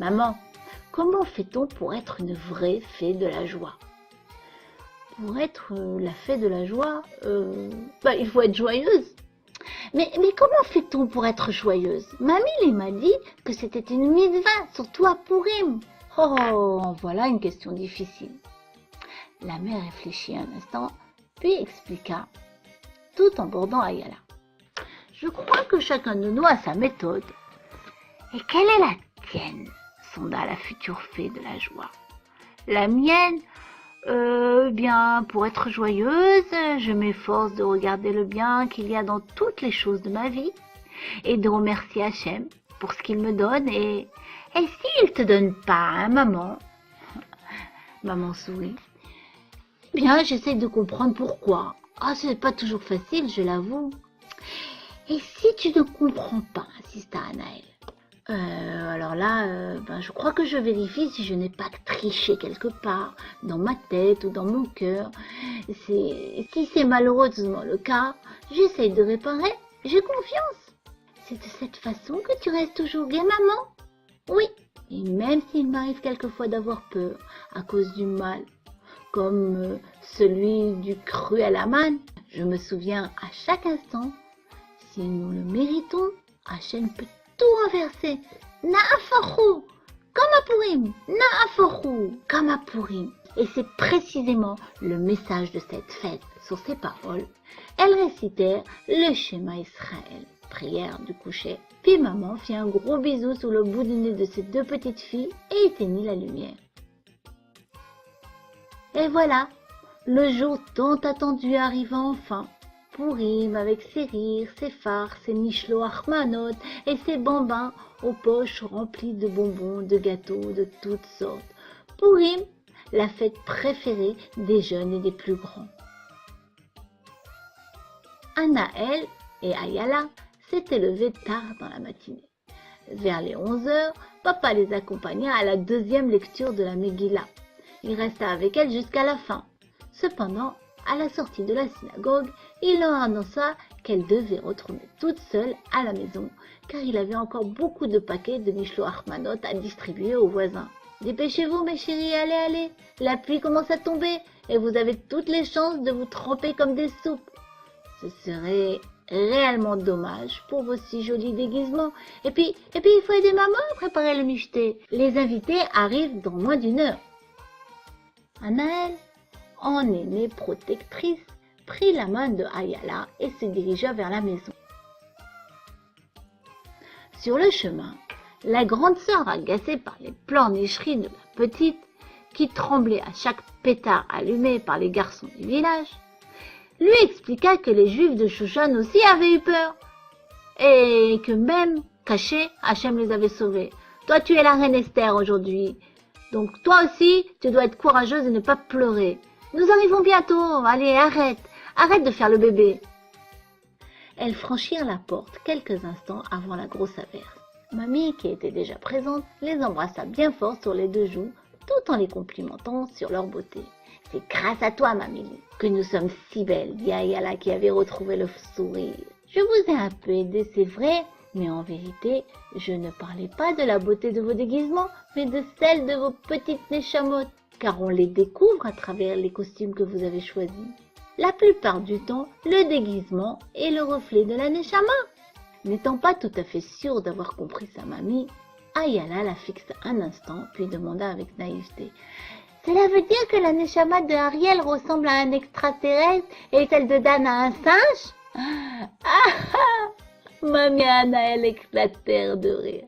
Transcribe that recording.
Maman, comment fait-on pour être une vraie fée de la joie? Pour être la fée de la joie, il faut être joyeuse. Mais comment fait-on pour être joyeuse? Mamie m'a dit que c'était une mitzvah, surtout à Purim. Oh, voilà une question difficile. La mère réfléchit un instant, puis expliqua, tout en bordant Ayala. Je crois que chacun de nous a sa méthode. Et quelle est la tienne? Sonda la future fée de la joie. La mienne, pour être joyeuse, je m'efforce de regarder le bien qu'il y a dans toutes les choses de ma vie et de remercier Hachem pour ce qu'il me donne et s'il te donne pas, hein, maman? Maman sourit. J'essaie de comprendre pourquoi. C'est pas toujours facile, je l'avoue. Et si tu ne comprends pas, insista Anaël? Alors là, je crois que je vérifie si je n'ai pas triché quelque part, dans ma tête ou dans mon cœur. Si c'est malheureusement le cas, j'essaye de réparer, j'ai confiance. C'est de cette façon que tu restes toujours bien, maman? Oui, et même s'il m'arrive quelquefois d'avoir peur à cause du mal, comme celui du cruel Aman, je me souviens à chaque instant, si nous le méritons, Hachem peut tout renverser. Na'afaru, comme à Purim, Na'afaru, comme à Purim. Et c'est précisément le message de cette fête. Sur ces paroles, elles récitèrent le Shema Israël, prière du coucher. Puis maman fit un gros bisou sous le bout du nez de ses deux petites filles et éteignit la lumière. Et voilà, le jour tant attendu arriva enfin. Purim avec ses rires, ses phares, ses Mishloach Manot et ses bambins aux poches remplies de bonbons, de gâteaux de toutes sortes. Purim, la fête préférée des jeunes et des plus grands. Anaël et Ayala s'étaient levés tard dans la matinée. Vers les 11h, papa les accompagna à la deuxième lecture de la Megillah. Il resta avec elle jusqu'à la fin. Cependant, à la sortie de la synagogue, il leur annonça qu'elle devait retourner toute seule à la maison, car il avait encore beaucoup de paquets de Mishloach Manot à distribuer aux voisins. « Dépêchez-vous, mes chéris, allez, la pluie commence à tomber et vous avez toutes les chances de vous tremper comme des soupes. Ce serait réellement dommage pour vos si jolis déguisements. Et puis, il faut aider maman à préparer le michté. Les invités arrivent dans moins d'une heure. » Anaël, en aînée protectrice, prit la main de Ayala et se dirigea vers la maison. Sur le chemin, la grande sœur, agacée par les pleurnicheries de la petite, qui tremblait à chaque pétard allumé par les garçons du village, lui expliqua que les Juifs de Shushan aussi avaient eu peur, et que même, cachés, Hachem les avait sauvés. Toi, tu es la reine Esther aujourd'hui, donc toi aussi, tu dois être courageuse et ne pas pleurer. Nous arrivons bientôt, allez, arrête de faire le bébé. Elles franchirent la porte quelques instants avant la grosse averse. Mamie, qui était déjà présente, les embrassa bien fort sur les deux joues, tout en les complimentant sur leur beauté. « C'est grâce à toi, Mamie, que nous sommes si belles, dit Ayala qui avait retrouvé le sourire. Je vous ai un peu aidé, c'est vrai, mais en vérité, je ne parlais pas de la beauté de vos déguisements, mais de celle de vos petites neshamotes, car on les découvre à travers les costumes que vous avez choisis. La plupart du temps, le déguisement est le reflet de la neshama. » N'étant pas tout à fait sûre d'avoir compris sa mamie, Ayala la fixa un instant, puis demanda avec naïveté. « Cela veut dire que la neshama de Ariel ressemble à un extraterrestre et celle de Dan à un singe ?» Mamie et Anaël éclatèrent de rire.